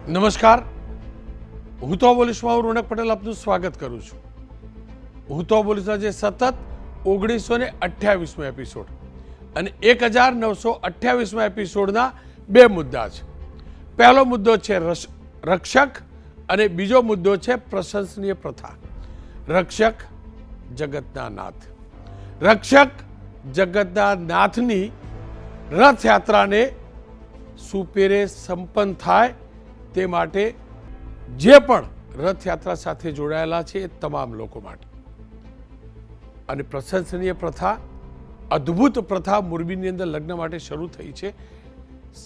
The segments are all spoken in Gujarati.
નમસ્કાર, હું તો બોલીશમાં રોનક પટેલ આપનું સ્વાગત કરું છું. હું તો બોલીશના જે સતત 1928મો એપિસોડ અને 1928મા એપિસોડના બે મુદ્દા છે. પહેલો મુદ્દો છે રક્ષક અને બીજો મુદ્દો છે પ્રશંસનીય પ્રથા. રક્ષક જગતના નાથ. રક્ષક જગતના નાથની રથયાત્રાને સુપેરે સંપન્ન થાય તે માટે જે પણ રથયાત્રા સાથે જોડાયેલા છે એ તમામ લોકો માટે. અને પ્રશંસનીય પ્રથા, અદ્ભુત પ્રથા મોરબીની અંદર લગ્ન માટે શરૂ થઈ છે.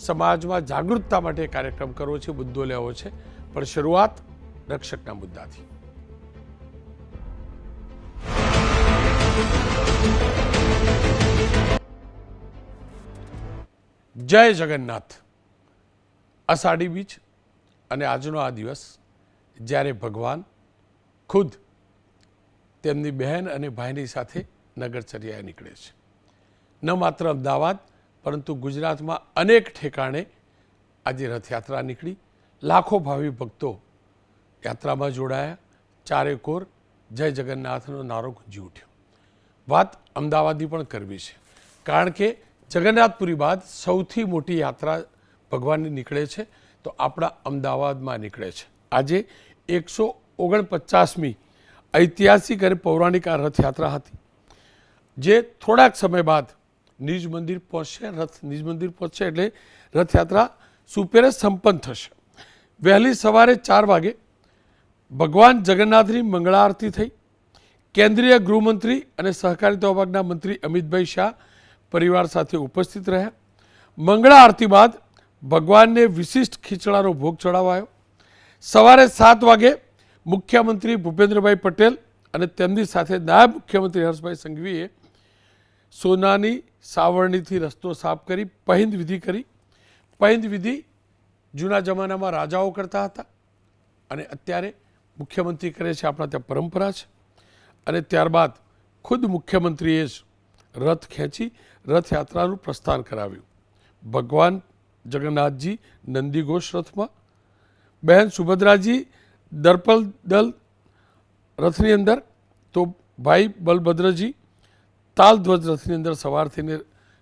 સમાજમાં જાગૃતતા માટે કાર્યક્રમ કરવો છે, મુદ્દો લેવો છે, પણ શરૂઆત રક્ષકના મુદ્દાથી. જય જગન્નાથ. અષાઢી બીજ અને આજનો આ દિવસ જ્યારે ભગવાન ખુદ તેમની બહેન અને ભાઈની સાથે નગરચર્યાએ નીકળે છે. ન માત્ર અમદાવાદ પરંતુ ગુજરાતમાં અનેક ઠેકાણે આજે રથયાત્રા નીકળી. લાખો ભાવિ ભક્તો યાત્રામાં જોડાયા. ચારેકોર જય જગન્નાથનો નારો ગુંજી ઉઠ્યો. વાત અમદાવાદની પણ કરવી છે, કારણ કે જગન્નાથપુરી બાદ સૌથી મોટી યાત્રા ભગવાનની નીકળે છે તો આપણા અમદાવાદમાં નીકળે છે. આજે 149મી ઐતિહાસિક અને પૌરાણિક આ રથયાત્રા હતી, જે થોડાક સમય બાદ નિજ મંદિર પહોંચશે. નિજ મંદિર પહોંચશે એટલે રથયાત્રા સુપેરે સંપન્ન થશે. વહેલી સવારે 4 વાગે ભગવાન જગન્નાથની મંગળા આરતી થઈ. કેન્દ્રીય ગૃહમંત્રી અને સહકારિતા વિભાગના મંત્રી અમિતભાઈ શાહ પરિવાર સાથે ઉપસ્થિત રહ્યા. મંગળા આરતી બાદ ભગવાનને વિશિષ્ટ ખીચડાનો ભોગ ચડાવાયો. સવારે 7 વાગે મુખ્યમંત્રી ભૂપેન્દ્રભાઈ પટેલ અને તેમની સાથે નાયબ મુખ્યમંત્રી હર્ષભાઈ સંઘવીએ સોનાની સાવરણીથી રસ્તો સાફ કરી પહિંદ વિધિ કરી. પહિંદ વિધિ જૂના જમાનામાં રાજાઓ કરતા હતા અને અત્યારે મુખ્યમંત્રી કરે છે. આપણા ત્યાં પરંપરા છે. અને ત્યારબાદ ખુદ મુખ્યમંત્રીએ જ રથ ખેંચી રથયાત્રાનું પ્રસ્થાન કરાવ્યું. ભગવાન જગન્નાથજી નંદીઘોષ રથમાં, બહેન સુભદ્રાજી દર્પલ દલ રથની અંદર, તો ભાઈ બલભદ્રજી તાલધ્વજ રથની અંદર સવાર થઈને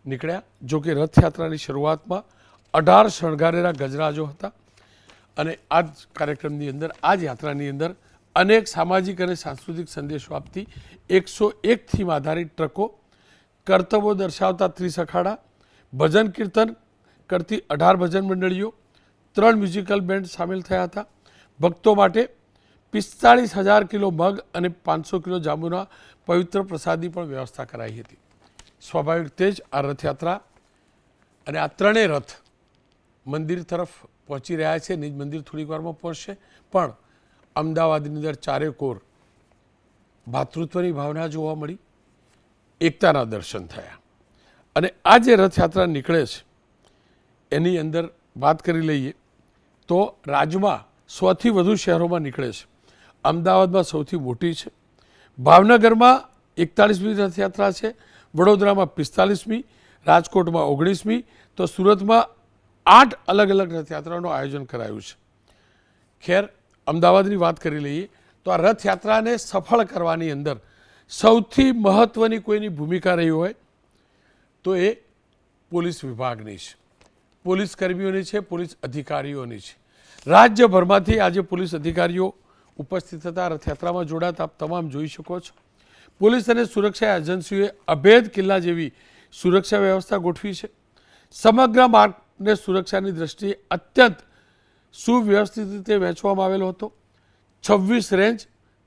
નીકળ્યા. જો કે રથયાત્રાની શરૂઆતમાં 18 શણગારેલા ગજરાજો હતા. અને આ જ કાર્યક્રમની અંદર, આ જ યાત્રાની અંદર અનેક સામાજિક અને સાંસ્કૃતિક સંદેશો આપતી 101 થીમ આધારિત ટ્રકો, કર્તવ્યો દર્શાવતા 30 અખાડા, ભજન કીર્તન કરતી 18 ભજન મંડળીઓ, 3 મ્યુઝિકલ બેન્ડ સામેલ થયા હતા. ભક્તો માટે 45,000 કિલો મગ અને 500 કિલો જાંબુના પવિત્ર પ્રસાદની પણ વ્યવસ્થા કરાઈ હતી. સ્વાભાવિક તે જ આ રથયાત્રા અને આ ત્રણેય રથ મંદિર તરફ પહોંચી રહ્યા છે. નિજ મંદિર થોડીક વારમાં પહોંચશે, પણ અમદાવાદની અંદર ચારેકોર ભાતૃત્વની ભાવના જોવા મળી, એકતાના દર્શન થયા. અને આ જે રથયાત્રા નીકળે છે એની અંદર વાત કરી લઈએ તો રાજ્યમાં 100થી વધુ શહેરોમાં નીકળે છે. અમદાવાદમાં સૌથી મોટી છે. ભાવનગરમાં 41મી રથયાત્રા છે. વડોદરામાં 45મી, રાજકોટમાં 19મી, તો સુરતમાં 8 અલગ અલગ રથયાત્રાનું આયોજન કરાયું છે. ખેર, અમદાવાદની વાત કરી લઈએ તો આ રથયાત્રાને સફળ કરવાની અંદર સૌથી મહત્ત્વની કોઈની ભૂમિકા રહી હોય તો એ પોલીસ વિભાગની છે, પોલીસ કર્મીઓની છે, પોલીસ અધિકારીઓની છે. રાજ્યભરમાંથી આજે પોલીસ અધિકારીઓ ઉપસ્થિત હતા, રથયાત્રામાં જોડાતા આપ તમામ જોઈ શકો છો. પોલીસ અને સુરક્ષા એજન્સીઓએ અભેદ કિલ્લા જેવી સુરક્ષા વ્યવસ્થા ગોઠવી છે. સમગ્ર માર્ગને સુરક્ષાની દ્રષ્ટિએ અત્યંત સુવ્યવસ્થિત રીતે વહેંચવામાં આવેલો હતો. 26 રેન્જ,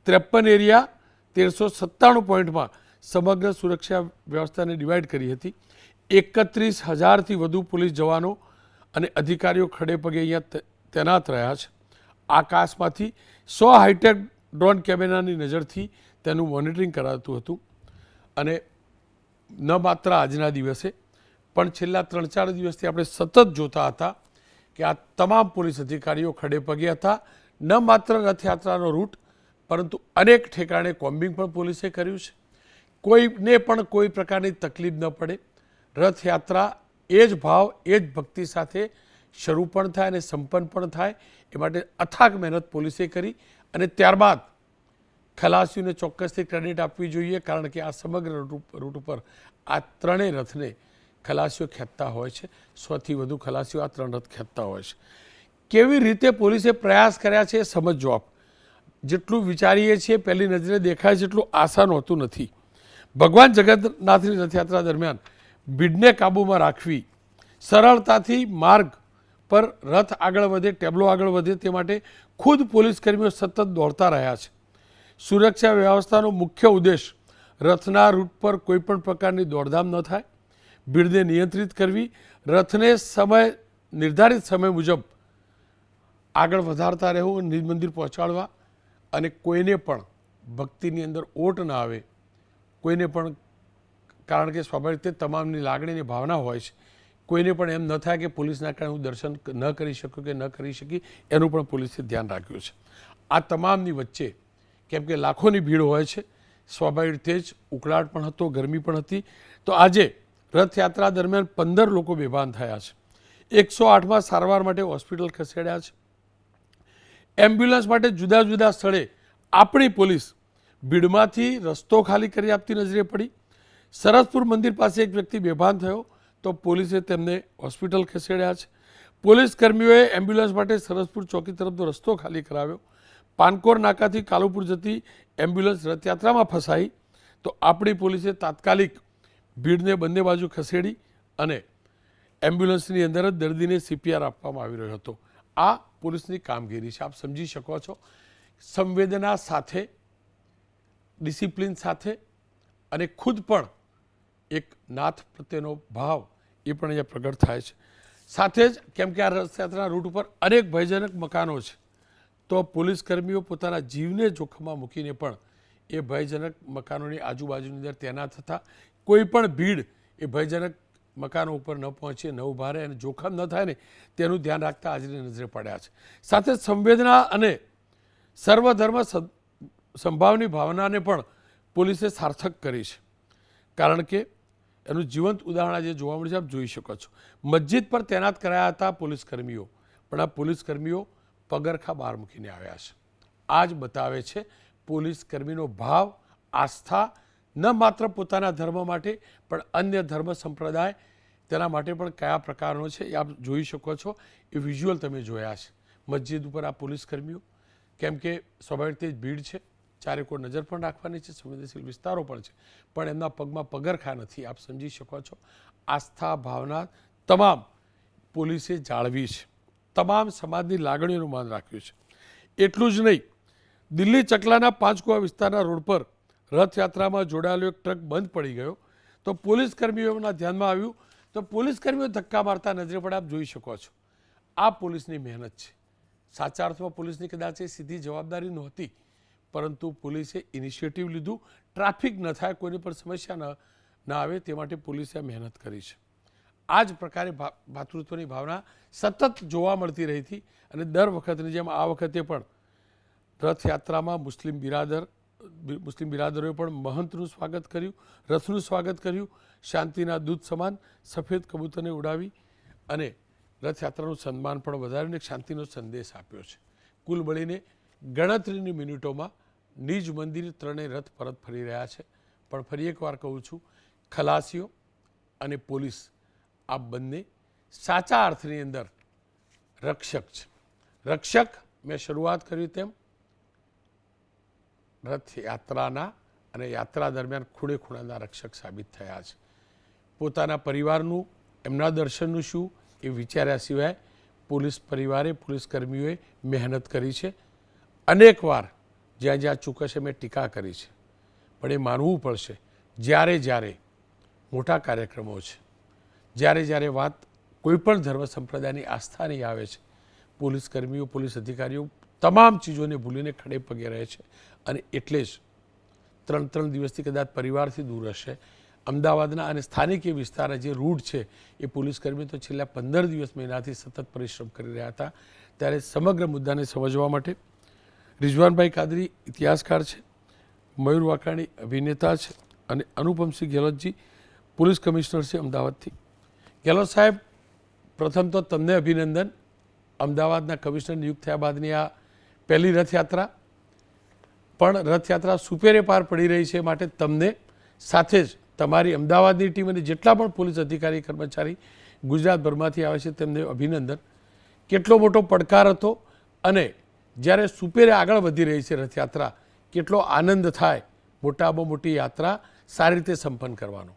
53 એરિયા, 1397 પોઈન્ટમાં સમગ્ર સુરક્ષા વ્યવસ્થાને ડિવાઈડ કરી હતી. 31,000થી વધુ પોલીસ જવાનો અને અધિકારીઓ ખડે પગે અહીંયા તૈનાત રહ્યા છે. આકાશમાંથી 100 હાઈટેક ડ્રોન કેમેરાની નજરથી તેનું મોનિટરિંગ કરાતું હતું. અને ન માત્ર આજના દિવસે પણ છેલ્લા 3-4 દિવસથી આપણે સતત જોતા હતા કે આ તમામ પોલીસ અધિકારીઓ ખડે પગે હતા. ન માત્ર રથયાત્રાનો રૂટ પરંતુ અનેક ઠેકાણે કોમ્બિંગ પણ પોલીસે કર્યું છે. કોઈને પણ કોઈ પ્રકારની તકલીફ ન પડે, રથયાત્રા એ જ ભાવ, એ જ ભક્તિ સાથે શરૂ પણ થાય અને સંપન્ન પણ થાય એ માટે અથાગ મહેનત પોલીસે કરી અને ત્યારબાદ ખલાસીઓને ચોક્કસથી ક્રેડિટ આપવી જોઈએ, કારણ કે આ સમગ્ર રૂટ ઉપર આ ત્રણેય રથને ખલાસીઓ ખેંચતા હોય છે. 100થી વધુ ખલાસીઓ આ 3 રથ ખેંચતા હોય છે. કેવી રીતે પોલીસે પ્રયાસ કર્યા છે એ સમજો આપ. જેટલું વિચારીએ છીએ પહેલી નજરે દેખાય છે એટલું આસાન હોતું નથી. ભગવાન જગન્નાથની રથયાત્રા દરમિયાન ભીડને કાબૂમાં રાખવી, સરળતાથી માર્ગ પર રથ આગળ વધે, ટેબ્લો આગળ વધે તે માટે ખુદ પોલીસ કર્મીઓ સતત દોડતા રહ્યા છે. સુરક્ષા વ્યવસ્થાનો મુખ્ય ઉદ્દેશ રથના રૂટ પર કોઈપણ પ્રકારની દોડધામ ન થાય, ભીડને નિયંત્રિત કરવી, રથને નિર્ધારિત સમય મુજબ આગળ વધારતા રહેવું, નિજ મંદિર પહોંચાડવા અને કોઈને પણ ભક્તિની અંદર ઓટ ના આવે, કોઈને પણ, કારણ કે સ્વાભાવિક રીતે તમામની લાગણીની ભાવના હોય છે, કોઈને પણ એમ ન થાય કે પોલીસના કારણે હું દર્શન ન કરી શકું કે ન કરી શકી, એનું પણ પોલીસે ધ્યાન રાખ્યું છે. આ તમામની વચ્ચે કેમ કે લાખોની ભીડ હોય છે, સ્વાભાવિક રીતે જ ઉકળાટ પણ હતો, ગરમી પણ હતી. તો આજે રથયાત્રા દરમિયાન 15 લોકો બેભાન થયા છે. 108માં સારવાર માટે હોસ્પિટલ ખસેડ્યા છે. એમ્બ્યુલન્સ માટે જુદા જુદા સ્થળે આપણી પોલીસ ભીડમાંથી રસ્તો ખાલી કરી આપતી નજરે પડી. સરસપુર મંદિર પાસે એક વ્યક્તિ બેભાન થયો તો પોલીસે તેમને હોસ્પિટલ ખસેડ્યા છે. પોલીસ કર્મીઓએ એમ્બ્યુલન્સ માટે સરસપુર ચોકી તરફનો રસ્તો ખાલી કરાવ્યો. પાનકોર નાકાથી કાલુપુર જતી એમ્બ્યુલન્સ રથયાત્રામાં ફસાઈ તો આપણી પોલીસે તાત્કાલિક ભીડને બંને બાજુ ખસેડી અને એમ્બ્યુલન્સની અંદર જ દર્દીને CPR આપવામાં આવી રહ્યો હતો. આ પોલીસની કામગીરી છે. આપ સમજી શકો છો, સંવેદના સાથે, ડિસિપ્લિન સાથે અને ખુદ પણ એક નાથ પ્રત્યેનો ભાવ એ પણ અહીંયા પ્રગટ થાય છે. સાથે જ કેમ કે આ રથયાત્રા રૂટ ઉપર અનેક ભયજનક મકાનો છે, તો પોલીસ કર્મીઓ પોતાના જીવને જોખમમાં મૂકીને પણ એ ભયજનક મકાનોની આજુબાજુની અંદર તૈનાત થતા કોઈ પણ ભીડ એ ભયજનક મકાનો ઉપર ન પહોંચે, ન ઊભા રહે અને જોખમ ન થાય ને તેનું ધ્યાન રાખતા હાજરી નજરે પડ્યા છે. સાથે સંવેદના અને સર્વધર્મ સંભાવની ભાવનાને પણ પોલીસે સાર્થક કરી છે, કારણ કે એનું જીવંત ઉદાહરણ આજે જોવા મળે છે. આપ જોઈ શકો છો, મસ્જિદ પર તૈનાત કરાયા હતા પોલીસ કર્મીઓ, પણ આ પોલીસ કર્મીઓ પગરખા બહાર મૂકીને આવ્યા છે. આ જ બતાવે છે પોલીસ કર્મીનો ભાવ, આસ્થા, ન માત્ર પોતાના ધર્મ માટે પણ અન્ય ધર્મ સંપ્રદાય તેના માટે પણ કયા પ્રકારનો છે એ આપ જોઈ શકો છો. એ વિઝ્યુઅલ તમે જોયા છે મસ્જિદ ઉપર આ પોલીસ કર્મીઓ, કેમ કે સ્વાભાવિક રીતે ભીડ છે, ચારે કોઈ નજર પણ રાખવાની છે, સંવેદનશીલ વિસ્તારો પણ છે, પણ એમના પગમાં પગરખા નથી. આપ સમજી શકો છો, આસ્થા ભાવના તમામ પોલીસે જાળવી છે, તમામ સમાજની લાગણીઓનું માન રાખ્યું છે. એટલું જ નહીં, દિલ્હી ચકલાના પાંચકુવા વિસ્તારના રોડ પર રથયાત્રામાં જોડાયેલો એક ટ્રક બંધ પડી ગયો તો પોલીસ કર્મીઓના ધ્યાનમાં આવ્યું તો પોલીસ કર્મીઓ ધક્કા મારતા નજરે પડે. આપ જોઈ શકો છો, આ પોલીસની મહેનત છે. સાચા અર્થમાં પોલીસની કદાચ એ સીધી જવાબદારી નહોતી, પરંતુ પોલીસે ઇનિશિયેટિવ લીધું, ટ્રાફિક ન થાય, કોઈની પર સમસ્યા ન આવે તે માટે પોલીસે મહેનત કરી છે. આ જ પ્રકારે ભાતૃત્વની ભાવના સતત જોવા મળતી રહી હતી અને દર વખતની જેમ આ વખતે પણ રથયાત્રામાં મુસ્લિમ બિરાદરોએ પણ મહંતનું સ્વાગત કર્યું, રથનું સ્વાગત કર્યું, શાંતિના દૂત સમાન સફેદ કબૂતરને ઉડાવી અને રથયાત્રાનું સન્માન પણ વધારીને શાંતિનો સંદેશ આપ્યો છે. કુલ મળીને ગણતરીની મિનિટોમાં નિજ મંદિર ત્રણેય રથ પરત ફરી રહ્યા છે. પણ ફરી એકવાર કહું છું, ખલાસીઓ અને પોલીસ આ બંને સાચા અર્થની અંદર રક્ષક છે. રક્ષક મેં શરૂઆત કરી તેમ રથયાત્રાના અને યાત્રા દરમિયાન ખૂણે ખૂણાના રક્ષક સાબિત થયા છે. પોતાના પરિવારનું, એમના દર્શનનું શું એ વિચાર્યા સિવાય પોલીસ પરિવારે, પોલીસ કર્મીઓએ મહેનત કરી છે. અનેક વાર જ્યાં જ્યાં ચૂકશે મેં ટીકા કરી છે, પણ એ માનવું પડશે, જ્યારે જ્યારે મોટા કાર્યક્રમો છે, જ્યારે જ્યારે વાત કોઈપણ ધર્મ સંપ્રદાયની આસ્થાની આવે છે, પોલીસ કર્મીઓ, પોલીસ અધિકારીઓ તમામ ચીજોને ભૂલીને ખડે પગે રહે છે. અને એટલે જ 3 દિવસથી કદાચ પરિવારથી દૂર હશે. અમદાવાદના અને સ્થાનિક એ વિસ્તારના જે રૂટ છે એ પોલીસ કર્મીઓ તો છેલ્લા 15 દિવસ મહિનાથી સતત પરિશ્રમ કરી રહ્યા હતા. ત્યારે સમગ્ર મુદ્દાને સમજવા માટે રિઝવાનભાઈ કાદરી ઇતિહાસકાર છે, મયુર વાકાણી અભિનેતા છે અને અનુપમસિંહ ગેહલોતજી પોલીસ કમિશનર છે અમદાવાદથી. ગેહલોત સાહેબ, પ્રથમ તો તમને અભિનંદન, અમદાવાદના કમિશનર નિયુક્ત થયા બાદની આ પહેલી રથયાત્રા, પણ રથયાત્રા સુપેરે પાર પડી રહી છે, માટે તમને સાથે જ તમારી અમદાવાદની ટીમ અને જેટલા પણ પોલીસ અધિકારી કર્મચારી ગુજરાતભરમાંથી આવે છે તેમને અભિનંદન. કેટલો મોટો પડકાર હતો અને જ્યારે સુપેરે આગળ વધી રહી છે રથયાત્રા, કેટલો આનંદ થાય મોટામાં મોટી યાત્રા સારી રીતે સંપન્ન કરવાનો.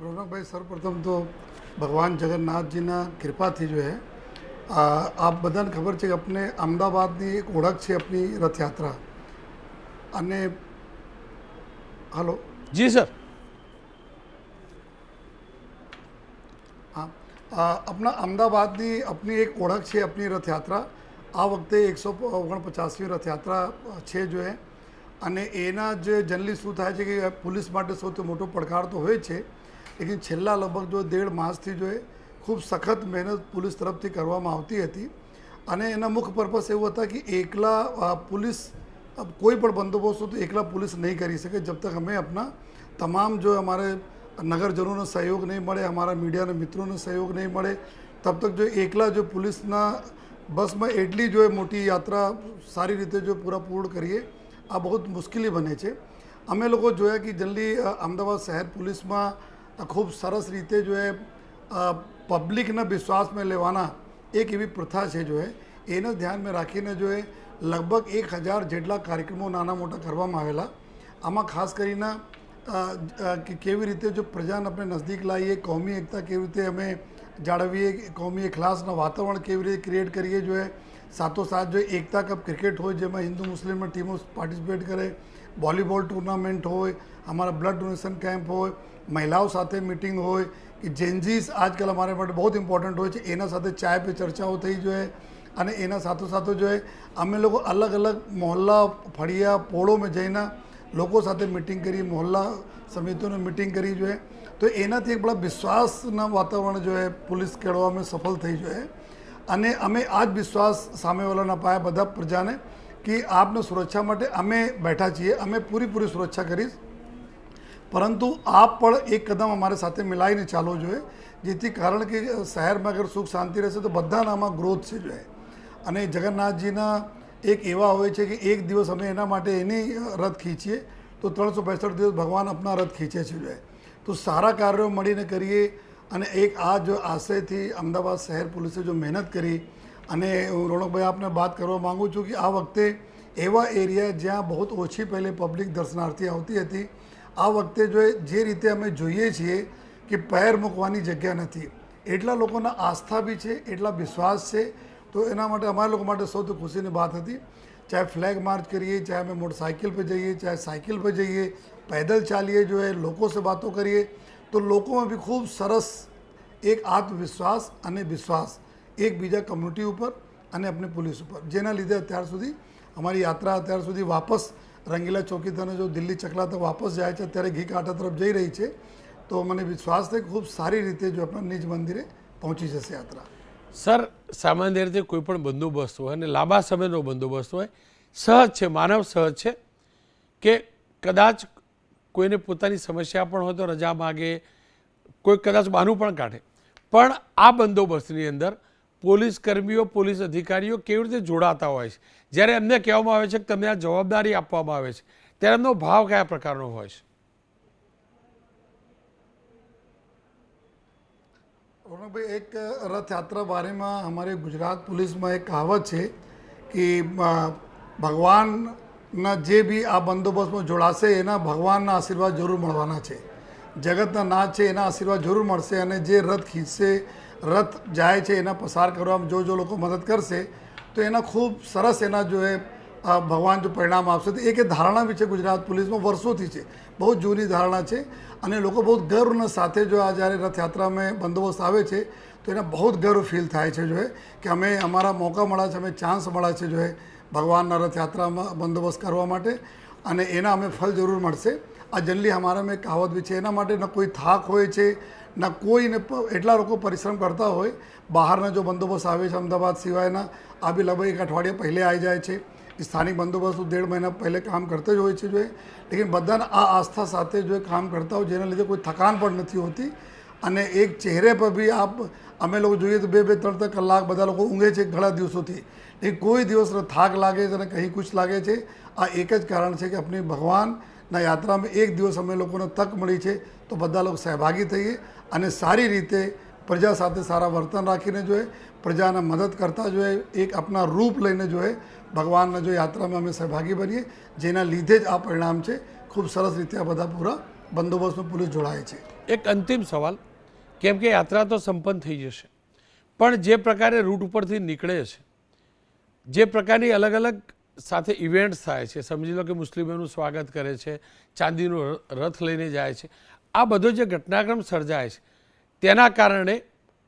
રોનકભાઈ, સર્વપ્રથમ તો ભગવાન જગન્નાથજીના કૃપાથી જો હે આપ બધાને ખબર છે કે આપણે અમદાવાદની એક ઓળખ છે આપણી રથયાત્રા. અને હલો જી સર. હા, આપણા અમદાવાદની આપણી એક ઓળખ છે આપણી રથયાત્રા. આ વખતે 149મી રથયાત્રા છે જો હે, અને એના જે જનરલી શું થાય છે કે પોલીસ માટે સૌથી મોટો પડકાર તો હોય છે, લેકિન છેલ્લા લગભગ જો 1.5 માસથી જો ખૂબ સખત મહેનત પોલીસ તરફથી કરવામાં આવતી હતી. અને એના મુખ્ય પર્પસ એવું હતા કે એકલા પોલીસ કોઈ પણ બંદોબસ્ત તો એકલા પોલીસ નહીં કરી શકે જબ તક અમે આપણા તમામ જો અમારે નગરજનોનો સહયોગ નહીં મળે, અમારા મીડિયાના મિત્રોનો સહયોગ નહીં મળે, તબ તક જો એકલા જો પોલીસના બસમાં એટલી જો મોટી યાત્રા સારી રીતે જો પૂર્ણ કરીએ આ બહુ મુશ્કેલી બને છે. અમે લોકો જોયા કે જનરલી અમદાવાદ શહેર પોલીસમાં ખૂબ સરસ રીતે જો એ પબ્લિકના વિશ્વાસમાં લેવાના એક એવી પ્રથા છે જો એને ધ્યાનમાં રાખીને જો લગભગ 1000 જેટલા કાર્યક્રમો નાના મોટા કરવામાં આવેલા. આમાં ખાસ કરીને કે કેવી રીતે જો પ્રજાને આપણે નજદીક લાવીએ, કોમી એકતા કેવી રીતે અમે જાળવીએ, કોમી એકલાસના વાતાવરણ કેવી રીતે ક્રિએટ કરીએ જો સાથોસાથ જો એકતા કપ ક્રિકેટ હોય જેમાં હિન્દુ મુસ્લિમની ટીમો પાર્ટિસિપેટ કરે, વોલીબોલ ટુર્નામેન્ટ હોય, અમારા બ્લડ ડોનેશન કેમ્પ હોય, મહિલાઓ સાથે મિટિંગ હોય, કે જેન્જીસ આજકાલ અમારા માટે બહુ ઇમ્પોર્ટન્ટ હોય છે, એના સાથે ચાય પે ચર્ચાઓ થઈ જોઈએ. અને એના સાથોસાથ જો અમે લોકો અલગ અલગ મોહલ્લા ફળિયા પોળોમાં જઈને લોકો સાથે મિટિંગ કરી, મોહલ્લા સમિતિઓને મિટિંગ કરી જોઈએ. તો એનાથી એક બડા વિશ્વાસના વાતાવરણ જો પોલીસ કેળવામાં સફળ થઈ જોઈએ. અને અમે આ જ વિશ્વાસ સામેવાળાના પાયા બધા પ્રજાને કે આપને સુરક્ષા માટે અમે બેઠા છીએ, અમે પૂરી સુરક્ષા કરીશ, પરંતુ આપ પણ એક કદમ અમારી સાથે મિલાવીને ચાલવો જોઈએ, જેથી કારણ કે શહેરમાં અગર સુખ શાંતિ રહેશે તો બધાના આમાં ગ્રોથ છે જોઈએ. અને જગન્નાથજીના એક એવા હોય છે કે એક દિવસ અમે એના માટે એની રથ ખીંચીએ તો 365 દિવસ ભગવાન આપના રથ ખીંચે છે જોઈએ. તો સારા કાર્યો મળીને કરીએ. અને એક આ જો આશયથી અમદાવાદ શહેર પોલીસે જો મહેનત કરી. અને હું રોનકભાઈ આપને વાત કરવા માગું છું કે આ વખતે એવા એરિયા જ્યાં બહુ ઓછી પહેલે પબ્લિક દર્શનાર્થી આવતી હતી, આ વખતે જો જે રીતે અમે જોઈએ છીએ કે પેર મૂકવાની જગ્યા નથી, એટલા લોકોના આસ્થા બી છે, એટલા વિશ્વાસ છે. તો એના માટે અમારા લોકો માટે સૌથી ખુશીની વાત હતી. ચાહે ફ્લેગ માર્ચ કરીએ, ચાહે અમે મોટરસાઇકલ પર જઈએ, ચાહે સાયકલ પર જઈએ, पैदल ચાલીએ જો લોકો સે બાતો કરીએ, તો લોકોમાં બી ખૂબ સરસ એક આત્મવિશ્વાસ અને વિશ્વાસ એકબીજા કમ્યુનિટી ઉપર અને આપણી પોલીસ ઉપર, જેના લીધે અત્યાર સુધી અમારી યાત્રા અત્યાર સુધી વાપસ રંગીલા ચોકી તને જો દિલ્હી ચકલા તક વાપસ જાય છે, અત્યારે ઘી કાંઠા તરફ જઈ રહી છે. તો મને વિશ્વાસ છે ખૂબ સારી રીતે જો આપણા નિજ મંદિરે પહોંચી જશે યાત્રા. સર, સામાન્ય રીતે કોઈ પણ બંદોબસ્ત હોય અને લાંબા સમયનો બંદોબસ્ત હોય, સહજ છે, માનવ સહજ છે કે કદાચ કોઈને પોતાની સમસ્યા પણ હોય તો રજા માગે, કોઈ કદાચ બહાનું પણ કાઢે. પણ આ બંદોબસ્તની અંદર પોલીસ કર્મીઓ, પોલીસ અધિકારીઓ કેવી રીતે જોડાતા હોય છે? જ્યારે એમને કહેવામાં આવે છે કે તમને આ જવાબદારી આપવામાં આવે છે, ત્યારે એમનો ભાવ કયા પ્રકારનો હોય છે? રોનકભાઈ, એક રથયાત્રા બારેમાં અમારે ગુજરાત પોલીસમાં એક કહાવત છે કે ભગવાનના જે બી આ બંદોબસ્તમાં જોડાશે એના ભગવાનના આશીર્વાદ જરૂર મળવાના છે. જગતના નાથ છે એના આશીર્વાદ જરૂર મળશે. અને જે રથ ખીચશે, રથ જાય છે એના પસાર કરવામાં જો લોકો મદદ કરશે તો એના ખૂબ સરસ એના જો એ ભગવાન જો પરિણામ આપશે. તો એક ધારણા બી છે ગુજરાત પોલીસમાં વર્ષોથી છે, બહુ જૂની ધારણા છે. અને લોકો બહુ ગર્વના સાથે જો આ જ્યારે રથયાત્રામાં બંદોબસ્ત આવે છે તો એને બહુ ગર્વ ફીલ થાય છે જો કે અમે અમારા મોકા મળ્યા છે, અમે ચાન્સ મળ્યા છે જો ભગવાનના રથયાત્રામાં બંદોબસ્ત કરવા માટે, અને એના અમે ફળ જરૂર મળશે. આ જનરલી અમારામાં એક કહાવત બી છે. એના માટે ન કોઈ થાક હોય છે, ન કોઈને એટલા લોકો પરિશ્રમ કરતા હોય. બહારના જો બંદોબસ્ત આવે છે અમદાવાદ સિવાયના, આ બી લગભગ 1 અઠવાડિયા પહેલે આવી જાય છે. कि स्थानिक बंदोबस्त तो 1.5 महीना पहले काम करते જ હોય છે જોઈએ, લેકિન બધાને આ આસ્થા સાથે જો કામ કરતા હોય જેના લીધે કોઈ થકાન પણ નથી હોતી અને એક ચહેરે પર બી અમે લોકો જોઈએ તો 2-3 કલાક બધા લોકો ઊંઘે છે ઘણા દિવસોથી, એ કોઈ દિવસ થાક લાગે છે અને કંઈ કુછ લાગે છે. આ એક જ કારણ છે કે આપણી ભગવાનના યાત્રામાં એક દિવસ અમે લોકોને તક મળી છે તો બધા લોકો સહભાગી થઈએ અને સારી રીતે પ્રજા સાથે સારા વર્તન રાખીને જોઈએ, પ્રજાને મદદ કરતા જોઈએ, એક આપણા રૂપ લઈને જોઈએ ભગવાનના જો યાત્રામાં અમે સહભાગી બનીએ, જેના લીધે જ આ પરિણામ છે. ખૂબ સરસ રીતે આ બધા પૂરા બંદોબસ્તમાં પોલીસ જોડાય છે. એક અંતિમ સવાલ, કેમ કે યાત્રા તો સંપન્ન થઈ જશે, પણ જે પ્રકારે રૂટ ઉપરથી નીકળે છે, જે પ્રકારની અલગ અલગ સાથે ઇવેન્ટ્સ થાય છે, સમજી લો કે મુસ્લિમોનું સ્વાગત કરે છે, ચાંદીનો રથ લઈને જાય છે, આ બધો જે ઘટનાક્રમ સર્જાય છે તેના કારણે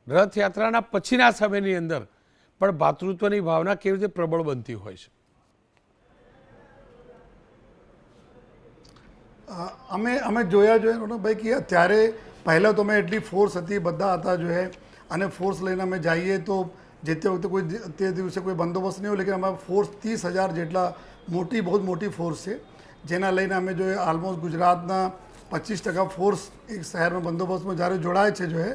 રથયાત્રાના પછીના સમયની અંદર પણ ભાતૃત્વની ભાવના કેવી રીતે પ્રબળ બનતી હોય છે? અમે જોયા જોઈએ રોનકભાઈ કે અત્યારે પહેલાં તો અમે એટલી ફોર્સ હતી, બધા હતા જોઈએ અને ફોર્સ લઈને અમે જઈએ તો જે તે વખતે કોઈ તે દિવસે કોઈ બંદોબસ્ત નહીં હોય, લેકિન અમારા ફોર્સ 30,000 જેટલા બહુ મોટી ફોર્સ છે, જેના લઈને અમે જોઈએ ઓલમોસ્ટ ગુજરાતના 25% ફોર્સ એક શહેરમાં બંદોબસ્તમાં જ્યારે જોડાય છે જોઈએ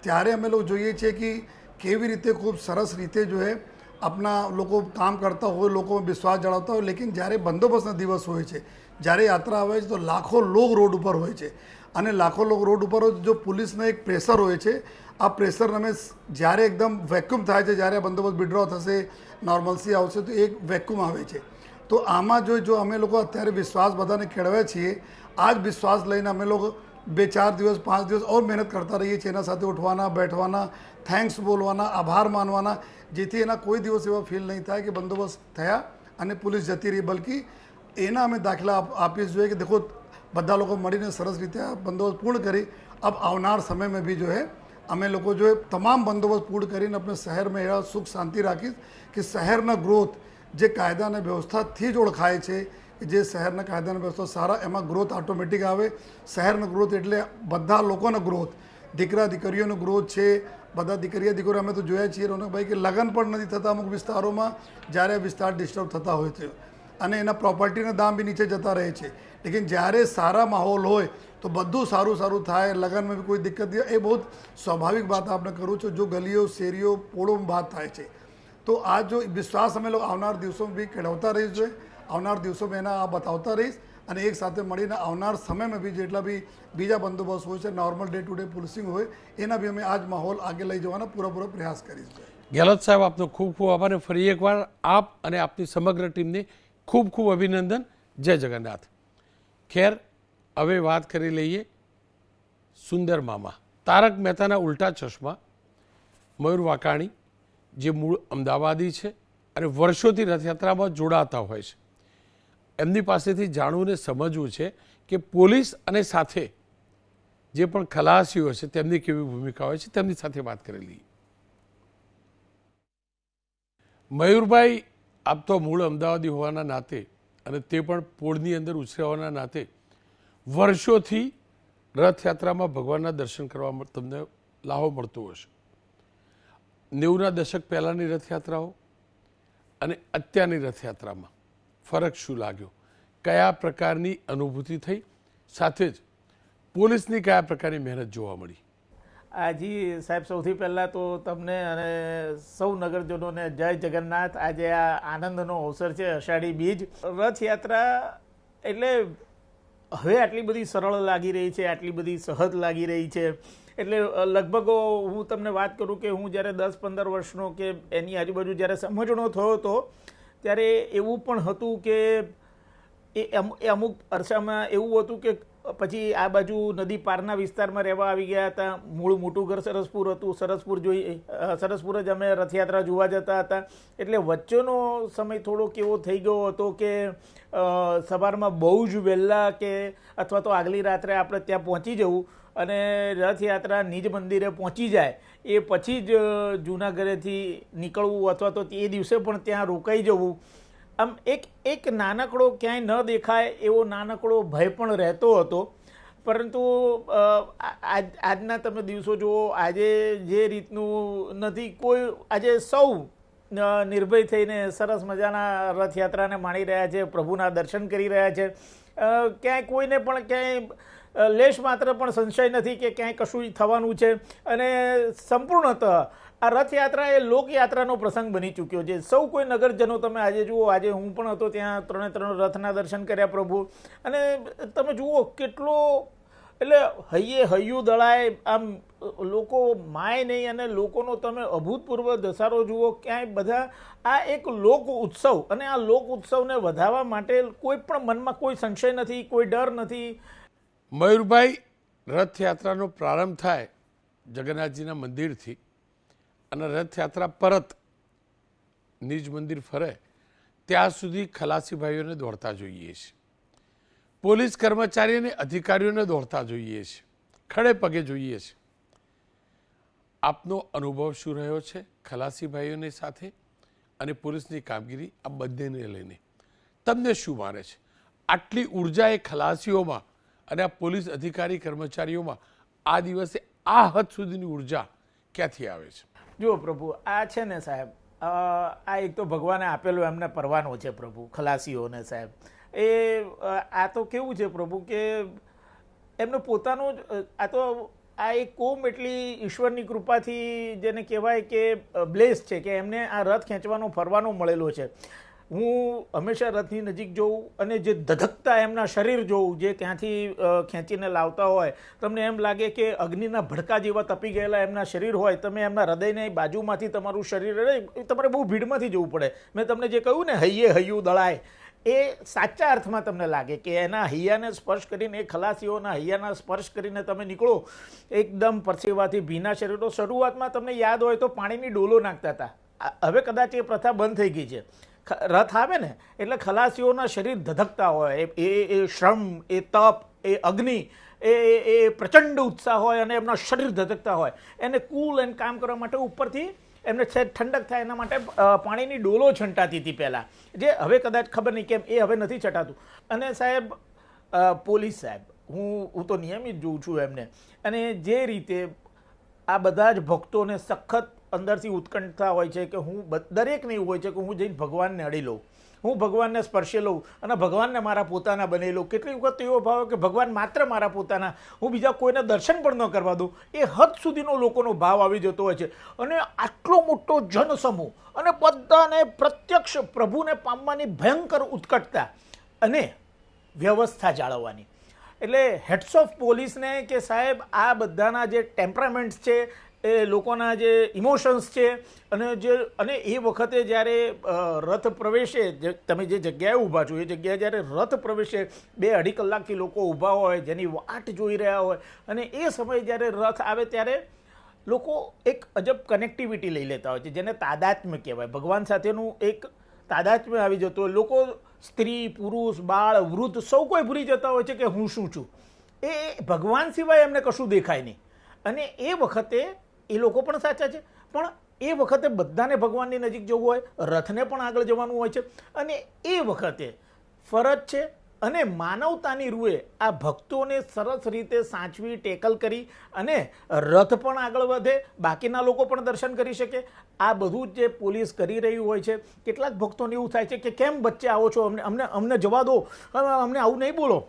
ત્યારે અમે લોકો જોઈએ છીએ કે કેવી રીતે ખૂબ સરસ રીતે જોઈએ આપણા લોકો કામ કરતા હોય, લોકો વિશ્વાસ જણાવતા હોય, લેકિન જ્યારે બંદોબસ્તના દિવસ હોય છે, જ્યારે યાત્રા આવે છે તો લાખો લોક રોડ ઉપર હોય છે અને લાખો લોક રોડ ઉપર હોય જો પોલીસનો એક પ્રેશર હોય છે, આ પ્રેશર અમે જ્યારે એકદમ વેક્યુમ થાય છે, જ્યારે આ બંદોબસ્ત વિડ્રો થશે, નોર્મલસી આવશે તો એક વેક્યુમ આવે છે. તો આમાં જો અમે લોકો અત્યારે વિશ્વાસ બધાને કેળવ્યા છીએ, આ જ વિશ્વાસ લઈને અમે લોકો 2-4 દિવસ 5 દિવસ ઓર મહેનત કરતા રહીએ છીએ, એના સાથે ઉઠવાના, બેઠવાના, થેન્ક્સ બોલવાના, આભાર માનવાના, જેથી એના કોઈ દિવસ એવા ફીલ નહીં થાય કે બંદોબસ્ત થયા અને પોલીસ જતી રહી, બલ્કि એના અમે દાખલા આપીએ જોઈએ કે દેખો બધા લોકો મળીને સરસ રીતે આ બંદોબસ્ત પૂર્ણ કરી अब આવનાર સમયમાં બી જો હે અમે લોકો જો તમામ બંદોબસ્ત પૂર્ણ કરીને આપણે શહેરમાં એવા સુખ શાંતિ રાખીશ કે શહેરના ગ્રોથ જે કાયદા અને વ્યવસ્થાથી જ ઓળખાય છે, જે શહેરના કાયદા અને વ્યવસ્થા સારા એમાં ગ્રોથ ઓટોમેટિક આવે. શહેરનો ગ્રોથ એટલે બધા લોકોનો ગ્રોથ, દીકરા દીકરીઓનો ગ્રોથ છે, બધા દીકરીઓ અમે તો જોયા છીએ રોનકભાઈ કે લગ્ન પણ નથી થતા અમુક વિસ્તારોમાં જ્યારે વિસ્તાર ડિસ્ટર્બ થતા હોય છે અને એના પ્રોપર્ટીના દામ બી નીચે જતા રહે છે. લેકિન જ્યારે સારા માહોલ હોય તો બધું સારું થાય, લગ્નમાં બી કોઈ દિક્કત નહીં, એ બહુ સ્વાભાવિક વાત આપણે કરું છું. જો ગલીઓ શેરીઓ પોળોમાં વાત થાય છે તો આ જો વિશ્વાસ અમે લોકો આવનાર દિવસોમાં બી કેળવતા રહીશ જોઈએ, આવનાર દિવસોમાં એના આ બતાવતા રહીશ અને એક સાથે મળીને આવનાર સમયમાં બી જેટલા બી બીજા બંદોબસ્ત હોય છે, normal day to day policing હોય, એના બી અમે આ જ માહોલ આગે લઈ જવાનો પૂરો પ્રયાસ કરીશું. ગેહલોત સાહેબ, આપનો ખૂબ ખૂબ આભાર. ફરી એકવાર આપ અને આપની સમગ્ર ટીમને ખૂબ અભિનંદન. જય જગન્નાથ. ખેર, હવે વાત કરી લઈએ સુંદર મામા તારક મહેતાના ઉલ્ટા ચશ્મા મયુર વાકાણી, જે મૂળ અમદાવાદી છે અને વર્ષોથી રથયાત્રામાં જોડાતા હોય છે. એમની પાસેથી જાણવું ને સમજવું છે કે પોલીસ અને સાથે જે પણ ખલાસીઓ છે તેમની કેવી ભૂમિકા હોય છે. તેમની સાથે વાત કરી લઈએ. મયુરભાઈ, આપ તો મૂળ અમદાવાદી હોવાના નાતે અને તે પણ પોળની અંદર ઉછર્યા હોવાના નાતે વર્ષોથી રથયાત્રામાં ભગવાનના દર્શન કરવા તમને લાહો મળતો હશે. 90ના દશક પહેલાંની રથયાત્રાઓ અને અત્યારની રથયાત્રામાં ફરક શું લાગ્યો? કયા પ્રકારની અનુભૂતિ થઈ? સાથે જ પોલીસની કયા પ્રકારની મહેનત જોવા મળી? જી સાહેબ, સૌથી પહેલાં તો તમને અને સૌ નગરજનોને જય જગન્નાથ. આજે આ આનંદનો અવસર છે, અષાઢી બીજ. રથયાત્રા એટલે હવે આટલી બધી સરળ લાગી રહી છે, આટલી બધી સહજ લાગી રહી છે. એટલે લગભગ હું તમને વાત કરું કે હું જ્યારે 10-15 વર્ષનો કે એની આજુબાજુ જ્યારે સમજણો થયો હતો ત્યારે એવું પણ હતું કે એ અમુક અરસામાં એવું હતું કે પછી આ બાજુ નદી પારના વિસ્તારમાં રહેવા આવી ગયા હતા. મૂળ મોટું ઘર સરસપુર હતું, સરસપુર જ અમે રથયાત્રા જોવા જતા હતા. એટલે વચ્ચેનો સમય થોડો કેવો થઈ ગયો હતો કે સવારમાં બહુ જ વહેલા કે અથવા તો આગલી રાત્રે આપણે ત્યાં પહોંચી જવું અને રથયાત્રા નિજ મંદિરે પહોંચી જાય એ પછી જ જૂના ઘરેથી નીકળવું અથવા તો એ દિવસે પણ ત્યાં રોકાઈ જવું. આમ એક નાનકડો ક્યાંય ન દેખાય એવો નાનકડો ભય પણ રહેતો હતો. પરંતુ આજના તમે દિવસો જુઓ, આજે જે રીતનું નથી કોઈ, આજે સૌ નિર્ભય થઈને સરસ મજાના રથયાત્રાને માણી રહ્યા છે, પ્રભુના દર્શન કરી રહ્યા છે. ક્યાંય કોઈને પણ ક્યાંય લેશ માત્ર પણ સંશય નથી કે ક્યાંય કશું થવાનું છે. અને સંપૂર્ણતઃ આ રથયાત્રા એ લોકયાત્રાનો પ્રસંગ બની ચૂક્યો છે. સૌ કોઈ નગરજનો તમે આજે જુઓ, આજે હું પણ હતો ત્યાં, 3 રથના દર્શન કર્યા પ્રભુ. અને તમે જુઓ કેટલો, એટલે હૈયે હૈયું દળાય, આમ લોકો માય નહીં, અને લોકોનો તમે અભૂતપૂર્વ દસારો જુઓ. ક્યાંય બધા આ એક લોક ઉત્સવ, અને આ લોક ઉત્સવને વધારવા માટે કોઈ પણ મનમાં કોઈ સંશય નથી, કોઈ ડર નથી. મયુરભાઈ, રથયાત્રાનો પ્રારંભ થાય જગન્નાથજીના મંદિરથી અને રથયાત્રા પરત નિજ મંદિર ફરે ત્યાં સુધી ખલાસી ભાઈઓને દોડતા જોઈએ છે, પોલીસ કર્મચારી અને અધિકારીઓને દોડતા જોઈએ છે, ખડે પગે જોઈએ છે. આપનો અનુભવ શું રહ્યો છે ખલાસી ભાઈઓની સાથે અને પોલીસની કામગીરી આ બંનેને લઈને? તમને શું માને છે આટલી ઉર્જા એ ખલાસીઓમાં અને આ પોલીસ અધિકારી કર્મચારીઓમાં આ દિવસે આ હદ સુધીની ઉર્જા ક્યાંથી આવે છે? જુઓ પ્રભુ, આ છે ને સાહેબ, આ એક તો ભગવાને આપેલો એમને પરવાનો છે પ્રભુ, ખલાસીઓને સાહેબ. આ તો કેવું છે પ્રભુ કે એમનો પોતાનો જ આ એક કોમ એટલી ઈશ્વરની કૃપાથી જેને કહેવાય કે બ્લેસ છે કે એમને આ રથ ખેંચવાનો ફરવાનો મળેલો છે. હું હંમેશા રથની નજીક જોઉં અને જે ધધકતા એમના શરીર જોઉં, જે ત્યાંથી ખેંચીને લાવતા હોય, તમને એમ લાગે કે અગ્નિના ભડકા જેવા તપી ગયેલા એમના શરીર હોય. તમે એમના હૃદયની બાજુમાંથી તમારું શરીર, તમારે બહુ ભીડમાંથી જવું પડે. મેં તમને જે કહ્યું ને હૈયે હૈયું દળાય, એ સાચા અર્થમાં તમને લાગે કે એના હૈયાને સ્પર્શ કરીને, એ ખલાસીઓના હૈયાના સ્પર્શ કરીને તમે નીકળો એકદમ પરસેવાથી ભીના શરીરો. શરૂઆતમાં તમને યાદ હોય તો પાણીની ડોલો નાખતા હતા, હવે કદાચ એ પ્રથા બંધ થઈ ગઈ છે. રથ આવે ને એટલે ખલાસીઓના શરીર ધધકતા હોય, એ શ્રમ, એ તપ, એ અગ્નિ, એ પ્રચંડ ઉત્સાહ હોય અને એમના શરીર ધધકતા હોય. એને કુલ એન્ડ કામ કરવા માટે ઉપરથી એમને ઠંડક થાય એના માટે પાણીની ડોલો છંટાતી હતી પહેલાં, જે હવે કદાચ ખબર નહીં કેમ એ હવે નથી છટાતું. અને સાહેબ પોલીસ સાહેબ, હું તો નિયમિત જોઉં છું એમને, અને જે રીતે આ બધા જ ભક્તોને સખત અંદરથી ઉત્કંઠતા હોય છે કે હું, દરેકને એવું હોય છે કે હું જઈને ભગવાનને અડી લઉં, હું ભગવાનને સ્પર્શે લઉં અને ભગવાનને મારા પોતાના બની લઉં. કેટલી વખત એવો ભાવ કે ભગવાન માત્ર મારા પોતાના, હું બીજા કોઈને દર્શન પણ ન કરવા દઉં. એ હદ સુધીનો લોકોનો ભાવ આવી જતો હોય છે. અને આટલો મોટો જનસમૂહ અને બધાને પ્રત્યક્ષ પ્રભુને પામવાની ભયંકર ઉત્કટતા અને વ્યવસ્થા જાળવવાની. એટલે હેડ્સ ઓફ પોલીસને કે સાહેબ આ બધાના જે ટેમ્પરામેન્ટ્સ છે, એ લોકોના જે ઇમોશન્સ છે, અને એ વખતે જ્યારે રથ પ્રવેશે, તમે જે જગ્યાએ ઊભા છો એ જગ્યાએ જ્યારે રથ પ્રવેશે, 2-2.5 કલાકથી લોકો ઊભા હોય, જેની વાટ જોઈ રહ્યા હોય, અને એ સમયે જ્યારે રથ આવે ત્યારે લોકો એક અજબ કનેક્ટિવિટી લઈ લેતા હોય છે, જેને તાદાત્મ્ય કહેવાય. ભગવાન સાથેનું એક તાદાત્મ્ય આવી જતું હોય. લોકો, સ્ત્રી, પુરુષ, બાળ, વૃદ્ધ, સૌ કોઈ ભૂલી જતા હોય છે કે હું શું છું. એ ભગવાન સિવાય એમને કશું દેખાય નહીં. અને એ વખતે એ લોકો પણ સાચા છે, પણ એ વખતે બધાને ભગવાનની નજીક જવું હોય, રથને પણ આગળ જવાનું હોય છે. અને એ વખતે ફરજ છે અને માનવતાની રૂએ આ ભક્તોને સરસ રીતે સાચવી, ટેકલ કરી અને રથ પણ આગળ વધે, બાકીના લોકો પણ દર્શન કરી શકે. આ બધું જ જે પોલીસ કરી રહ્યું હોય છે. કેટલાક ભક્તોને એવું થાય છે કે કેમ વચ્ચે આવો છો, અમને જવા દો, અમને આવું નહીં બોલો.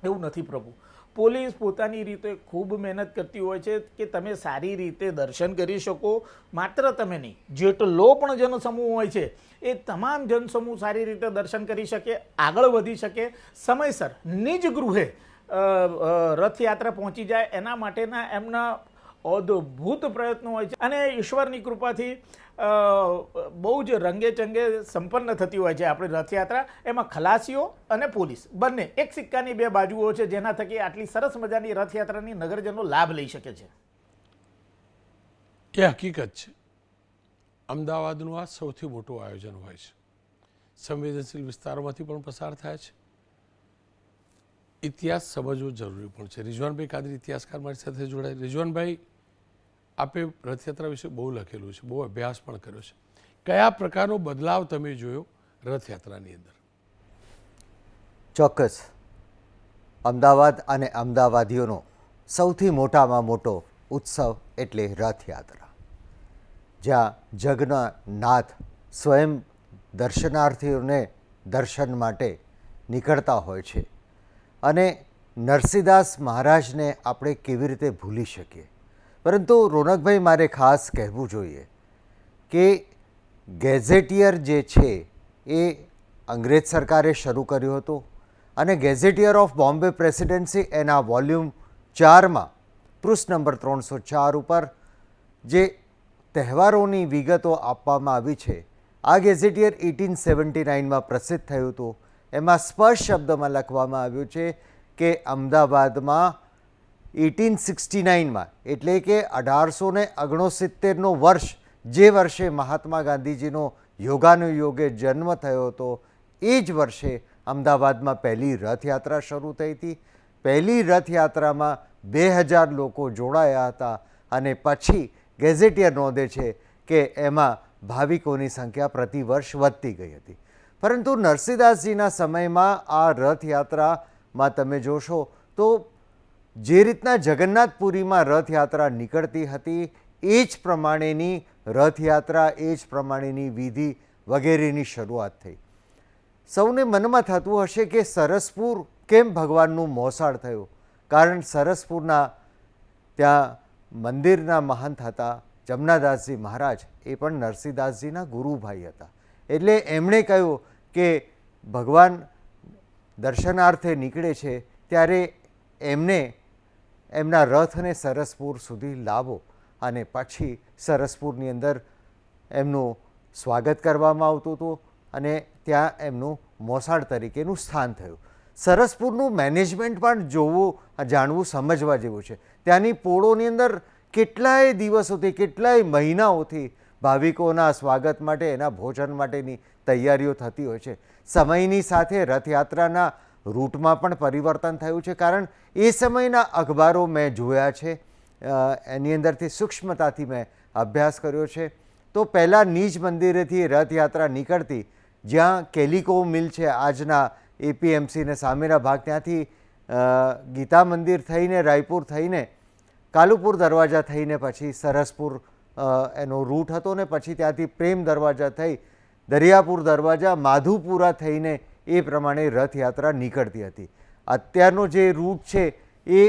એવું નથી પ્રભુ. પોલીસ પોતાની રીતે ખૂબ મહેનત કરતી હોય છે કે તમે સારી રીતે દર્શન કરી શકો. માત્ર તમે નહીં, જેટલો પણ જનસમૂહ હોય છે એ તમામ જનસમૂહ સારી રીતે દર્શન કરી શકે, આગળ વધી શકે, સમયસર નિજ ગૃહે રથયાત્રા પહોંચી જાય, એના માટેના એમના અદ્ભુત પ્રયત્નો હોય છે. અને ઈશ્વરની કૃપાથી બહુ જ રંગે ચંગે સંપન્ન થતી હોય છે આપણી રથયાત્રા. એમાં ખલાસીઓ અને પોલીસ બંને એક સિક્કાની 2 બાજુઓ છે, જેના થકી આટલી સરસ મજાની રથયાત્રાની નગરજનો લાભ લઈ શકે છે. એ હકીકત છે. અમદાવાદનું આ સૌથી મોટું આયોજન હોય છે. સંવેદનશીલ વિસ્તારોમાંથી પણ પસાર થાય છે. ઇતિહાસ સમજવો જરૂરી પણ છે. રિઝવાનભાઈ કાદરી ઇતિહાસકાર મારી સાથે જોડાય. રિઝવાનભાઈ, આપે રથયાત્રા વિશે બહુ લખેલું છે, બહુ અભ્યાસ પણ કર્યો છે. કયા પ્રકારનો બદલાવ તમે જોયો રથયાત્રાની અંદર? ચોક્કસ. અમદાવાદ અને અમદાવાદીઓનો સૌથી મોટામાં મોટો ઉત્સવ એટલે રથયાત્રા. જ્યાં જગના નાથ સ્વયં દર્શનાર્થીઓને દર્શન માટે નીકળતા હોય છે. અને નરસિંહદાસ મહારાજને આપણે કેવી રીતે ભૂલી શકીએ. પરંતુ રોનકભાઈ, મારે ખાસ કહેવું જોઈએ કે ગેઝેટિયર જે છે એ અંગ્રેજ સરકારે શરૂ કર્યો હતો અને ગેઝેટિયર ઓફ બોમ્બે પ્રેસિડેન્સી એના વોલ્યુમ 4માં પૃષ્ઠ નંબર 304 ઉપર જે તહેવારોની વિગતો આપવામાં આવી છે, આ ગેઝેટિયર 1879માં પ્રસિદ્ધ થયું હતું. એમાં સ્પષ્ટ શબ્દમાં લખવામાં આવ્યું છે કે અમદાવાદમાં 1869માં એટલે કે 1869નો વર્ષ, જે વર્ષે મહાત્મા ગાંધીજીનો યોગાનુયોગે જન્મ થયો હતો, એ જ વર્ષે અમદાવાદમાં પહેલી રથયાત્રા શરૂ થઈ હતી. પહેલી રથયાત્રામાં 2000 લોકો જોડાયા હતા અને પછી ગેઝેટિયર નોંધે છે કે એમાં ભાવિકોની સંખ્યા પ્રતિવર્ષ વધતી ગઈ હતી. પરંતુ નરસિંહદાસજીના સમયમાં આ રથયાત્રામાં તમે જોશો તો જે રીતના જગન્નાથપુરીમાં રથયાત્રા નીકળતી હતી એ જ પ્રમાણેની રથયાત્રા, એ જ પ્રમાણેની વિધિ વગેરેની શરૂઆત થઈ. સૌને મનમાં થતું હશે કે સરસપુર કેમ ભગવાનનું મોસાળ થયું? કારણ સરસપુરના ત્યાં મંદિરના મહંત હતા જમનાદાસજી મહારાજ, એ પણ નરસિંહદાસજીના ગુરુભાઈ હતા. એટલે એમણે કહ્યું કે ભગવાન દર્શનાર્થે નીકળે છે ત્યારે એમને એમના રથને સરસપુર સુધી લાવો અને પછી સરસપુરની અંદર એમનું સ્વાગત કરવામાં આવતું હતું અને ત્યાં એમનું મોસાળ તરીકેનું સ્થાન થયું. સરસપુરનું મેનેજમેન્ટ પણ જોવું, જાણવું, સમજવા જેવું છે. ત્યાંની પોળોની અંદર કેટલાય દિવસોથી, કેટલાય મહિનાઓથી ભાવિકોના સ્વાગત માટે, એના ભોજન માટેની તૈયારીઓ થતી હોય છે. સમયની સાથે રથયાત્રાના રૂટમાં પણ પરિવર્તન થયું છે. કારણ એ સમયના અખબારો મેં જોયા છે, એની અંદરથી સૂક્ષ્મતાથી મેં અભ્યાસ કર્યો છે. તો પહેલાં નિજ મંદિરેથી રથયાત્રા નીકળતી, જ્યાં કેલિકો મિલ છે આજના એપીએમસીને સામેના ભાગ, ત્યાંથી ગીતા મંદિર થઈને, રાયપુર થઈને, કાલુપુર દરવાજા થઈને પછી સરસપુર એનો રૂટ હતો ને પછી ત્યાંથી પ્રેમ દરવાજા થઈ, દરિયાપુર દરવાજા, માધુપુરા થઈને એ પ્રમાણે રથયાત્રા નીકળતી હતી. અત્યારનો જે રૂટ છે એ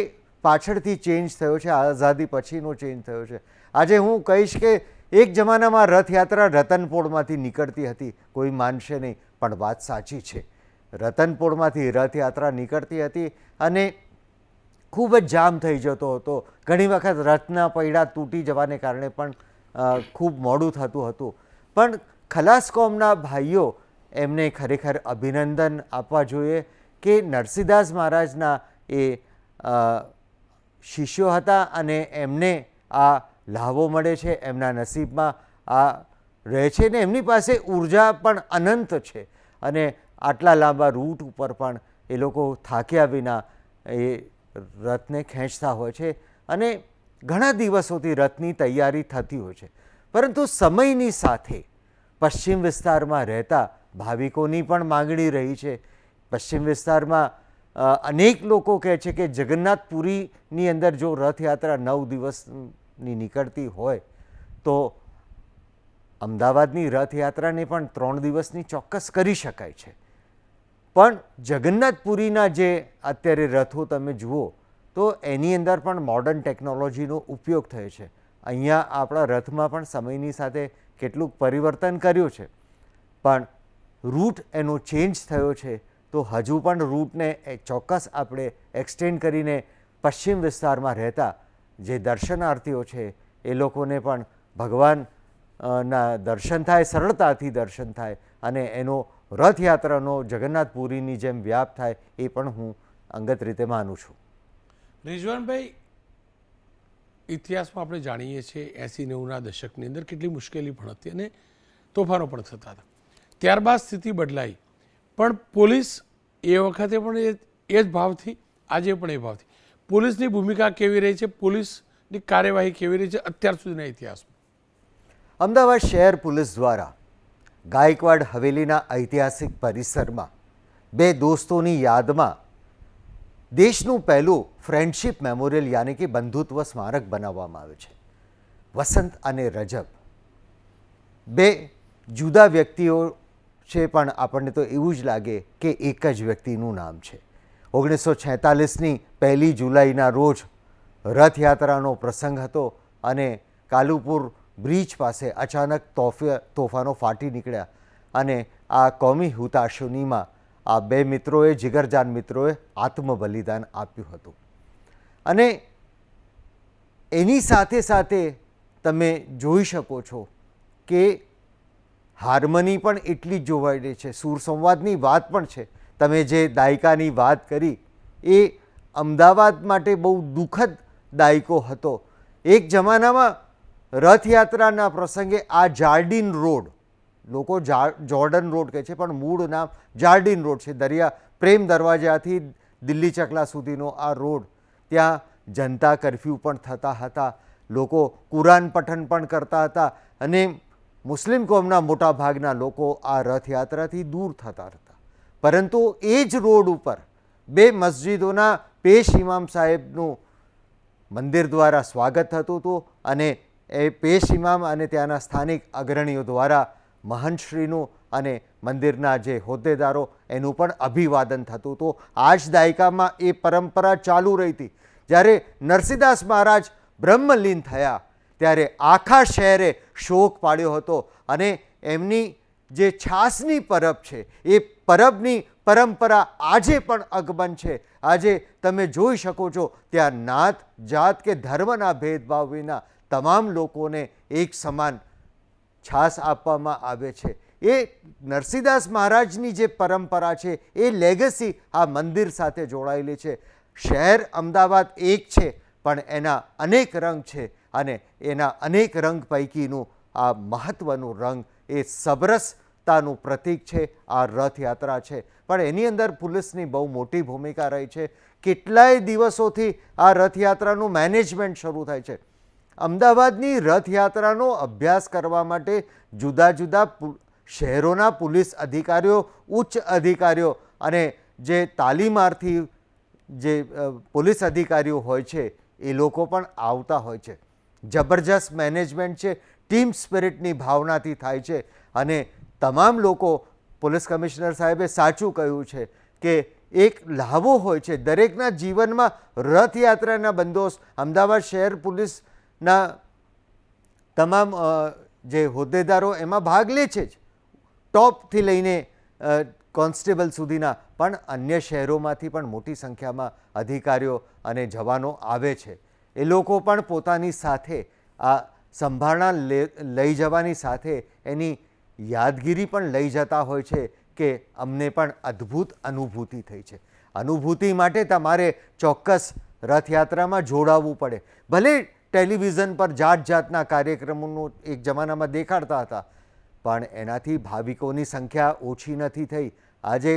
પાછળથી ચેન્જ થયો છે, આઝાદી પછીનો ચેન્જ થયો છે. આજે હું કહીશ કે એક જમાનામાં રથયાત્રા રતનપોળમાંથી નીકળતી હતી. કોઈ માનશે નહીં, પણ વાત સાચી છે. રતનપોળમાંથી રથયાત્રા નીકળતી હતી અને ખૂબ જ જામ થઈ જતો હતો. ઘણી વખત રથના પૈડા તૂટી જવાને કારણે પણ ખૂબ મોડું થતું હતું. પણ ખલાસ કોમના ભાઈઓ, એમને ખરેખર અભિનંદન આપવા જોઈએ કે નરસિંહદાસ મહારાજના એ શિષ્યો હતા અને એમને આ લાભો મળે છે, એમના નસીબમાં આ રહે છે ને એમની પાસે ઉર્જા પણ અનંત છે. અને આટલા લાંબા રૂટ ઉપર પણ એ લોકો થાક્યા વિના એ રથને ખેંચતા હોય છે અને ઘણા દિવસોથી રથની તૈયારી થતી હોય છે. પરંતુ સમયની સાથે પશ્ચિમ વિસ્તારમાં રહેતા ભાવિકોની પણ માગણી રહી છે. પશ્ચિમ વિસ્તારમાં અનેક લોકો કહે છે કે જગન્નાથપુરીની અંદર જો રથયાત્રા 9 દિવસની નીકળતી હોય તો અમદાવાદની રથયાત્રાને પણ 3 દિવસની ચોક્કસ કરી શકાય છે. પણ જગન્નાથપુરીના જે અત્યારે રથો તમે જુઓ તો એની અંદર પણ મોડર્ન ટેકનોલોજીનો ઉપયોગ થયો છે. અહીંયા આપણા રથમાં પણ સમયની સાથે કેટલુંક પરિવર્તન કર્યું છે, પણ રૂટ એનો ચેન્જ થયો છે. તો હજુ પણ રૂટને ચોક્કસ આપણે એક્સટેન્ડ કરીને પશ્ચિમ વિસ્તારમાં રહેતા જે દર્શનાર્થીઓ છે એ લોકોને પણ ભગવાનના દર્શન થાય, સરળતાથી દર્શન થાય અને એનો રથયાત્રાનો જગન્નાથપુરીની જેમ વ્યાપ થાય, એ પણ હું અંગત રીતે માનું છું. રિઝવાનભાઈ, ઇતિહાસમાં આપણે જાણીએ છીએ 80-90ના દશકની અંદર કેટલી મુશ્કેલી પણ હતી અને તોફાનો પણ થતા હતા. ત્યારબાદ સ્થિતિ બદલાઈ, પણ પોલીસ એ વખતે પણ એ જ ભાવથી, આજે પણ એ ભાવથી. પોલીસની ભૂમિકા કેવી રહી છે, પોલીસની કાર્યવાહી કેવી રહી છે અત્યાર સુધીના ઇતિહાસમાં? અમદાવાદ શહેર પોલીસ દ્વારા ગાયકવાડ હવેલીના ઐતિહાસિક પરિસરમાં બે દોસ્તોની યાદમાં દેશનું પહેલું ફ્રેન્ડશિપ મેમોરિયલ યાની કે બંધુત્વ સ્મારક બનાવવામાં આવ્યું છે. વસંત અને રજબ બે જુદા વ્યક્તિઓ છે, પણ આપણને તો એવું જ લાગે કે એક જ વ્યક્તિનું નામ છે. 1946ની 1 જુલાઈના રોજ રથયાત્રાનો પ્રસંગ હતો અને કાલુપુર બ્રિજ પાસે અચાનક તોફાનો ફાટી નીકળ્યા અને આ કોમી હુતાશુનીમાં આ બે મિત્રોએ, જીગરજાન મિત્રોએ આત્મબલિદાન આપ્યું હતું. અને એની સાથે સાથે તમે જોઈ શકો છો કે હાર્મની પણ એટલી જ જોવાઈ રહી છે, સૂર સંવાદની વાત પણ છે. તમે જે દાયકાની વાત કરી એ અમદાવાદ માટે બહુ દુઃખદ દાયકો હતો. એક જમાનામાં રથયાત્રાના પ્રસંગે આ જાર્ડિન રોડ, લોકો જોર્ડન રોડ કહે છે પણ મૂળ નામ જાર્ડિન રોડ છે, દરિયા પ્રેમ દરવાજાથી દિલ્હી ચકલા સુધીનો આ રોડ, ત્યાં જનતા કરફ્યુ પણ થતા હતા, લોકો કુરાન પઠન પણ કરતા હતા અને મુસ્લિમ કોમના મોટા ભાગના લોકો આ રથયાત્રાથી દૂર થતા હતા. પરંતુ એ જ રોડ ઉપર બે મસ્જિદોના પેશ ઇમામ સાહેબનું મંદિર દ્વારા સ્વાગત થતું હતું અને એ પેશ ઇમામ અને ત્યાંના સ્થાનિક અગ્રણીઓ દ્વારા મહંતશ્રીનું અને મંદિરના જે હોદ્દેદારો એનું પણ અભિવાદન થતું હતું. આ જ દાયકામાં એ પરંપરા ચાલુ રહી હતી. જ્યારે નરસિંહદાસ મહારાજ બ્રહ્મલીન થયા ત્યારે આખા શહેરે શોક પાડ્યો હતો અને એમની જે છાસની પરબ છે એ પરબની પરંપરા આજે પણ અકબંધ છે. આજે તમે જોઈ શકો છો ત્યાં નાત, જાત કે ધર્મના ભેદભાવ વિના તમામ લોકોને એક સમાન છાસ આપવામાં આવે છે. એ નરસિંહદાસ મહારાજની જે પરંપરા છે એ લેગસી આ મંદિર સાથે જોડાયેલી છે. શહેર અમદાવાદ એક છે પણ એના અનેક રંગ છે અને એના અનેક રંગ પૈકીનું આ મહત્ત્વનું રંગ એ સબરસતાનું પ્રતીક છે, આ રથયાત્રા છે. પણ એની અંદર પોલીસની બહુ મોટી ભૂમિકા રહી છે. કેટલાય દિવસોથી આ રથયાત્રાનું મેનેજમેન્ટ શરૂ થાય છે. અમદાવાદની રથયાત્રાનો અભ્યાસ કરવા માટે જુદા જુદા શહેરોના પોલીસ અધિકારીઓ, ઉચ્ચ અધિકારીઓ અને જે તાલીમાર્થી જે પોલીસ અધિકારીઓ હોય છે એ લોકો પણ આવતા હોય છે. જબરજસ્ત મેનેજમેન્ટ છે, ટીમ સ્પિરિટની ભાવનાથી થાય છે અને તમામ લોકો, પોલીસ કમિશનર સાહેબે સાચું કહ્યું છે કે એક લહાવો હોય છે દરેકના જીવનમાં. રથયાત્રાના બંદોબસ્ત અમદાવાદ શહેર પોલીસના તમામ જે હોદ્દેદારો એમાં ભાગ લે છે જ, ટોપથી લઈને કોન્સ્ટેબલ સુધીના, પણ અન્ય શહેરોમાંથી પણ મોટી સંખ્યામાં અધિકારીઓ અને જવાનો આવે છે. એ લોકો પણ પોતાની સાથે આ સંભાળના લઈ જવાની સાથે એની યાદગીરી પણ લઈ જતા હોય છે કે અમને પણ અદ્ભુત અનુભૂતિ થઈ છે. અનુભૂતિ માટે તમારે ચોક્કસ રથયાત્રામાં જોડાવવું પડે. ભલે ટેલિવિઝન પર જાત જાતના કાર્યક્રમોનું એક જમાનામાં દેખાડતા હતા પણ એનાથી ભાવિકોની સંખ્યા ઓછી નથી થઈ. આજે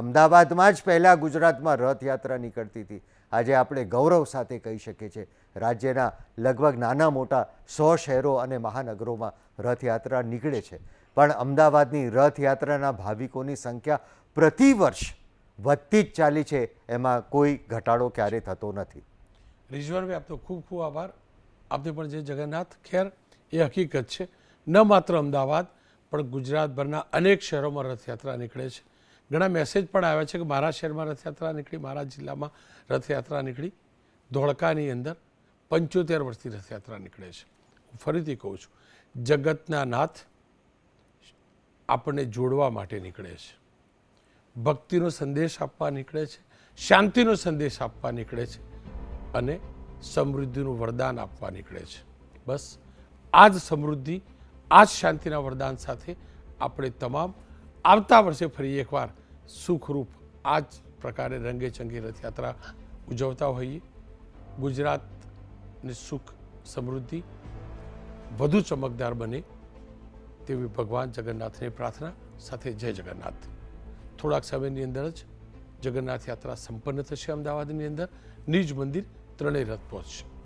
અમદાવાદમાં જ પહેલાં ગુજરાતમાં રથયાત્રા નીકળતી હતી. આજે આપણે ગૌરવ સાથે કહી શકીએ છીએ રાજ્યના લગભગ નાના મોટા 100 શહેરો અને મહાનગરોમાં રથયાત્રા નીકળે છે. પણ અમદાવાદની રથયાત્રાના ભાવિકોની સંખ્યા પ્રતિવર્ષ વધતી જ ચાલી છે, એમાં કોઈ ઘટાડો ક્યારે થતો નથી. રિઝવાનભાઈ, આપનો ખૂબ ખૂબ આભાર. આપને પણ જે જગન્નાથ, ખેર એ હકીકત છે, ન માત્ર અમદાવાદ પણ ગુજરાતભરના અનેક શહેરોમાં રથયાત્રા નીકળે છે. ઘણા મેસેજ પણ આવ્યા છે કે મારા શહેરમાં રથયાત્રા નીકળી, મારા જિલ્લામાં રથયાત્રા નીકળી. ધોળકાની અંદર 75 વર્ષથી રથયાત્રા નીકળે છે. હું ફરીથી કહું છું, જગતના નાથ આપણને જોડવા માટે નીકળે છે, ભક્તિનો સંદેશ આપવા નીકળે છે, શાંતિનો સંદેશ આપવા નીકળે છે અને સમૃદ્ધિનું વરદાન આપવા નીકળે છે. બસ આ જ સમૃદ્ધિ, આ જ શાંતિના વરદાન સાથે આપણે તમામ આવતા વર્ષે ફરી એકવાર સુખરૂપ આ જ પ્રકારે રંગેચંગી રથયાત્રા ઉજવતા હોઈએ. ગુજરાતની સુખ સમૃદ્ધિ વધુ ચમકદાર બને તેવી ભગવાન જગન્નાથની પ્રાર્થના સાથે જય જગન્નાથ. થોડાક સમયની અંદર જ જગન્નાથ યાત્રા સંપન્ન થશે. અમદાવાદની અંદર નિજ મંદિર ત્રણેય રથ પહોંચશે.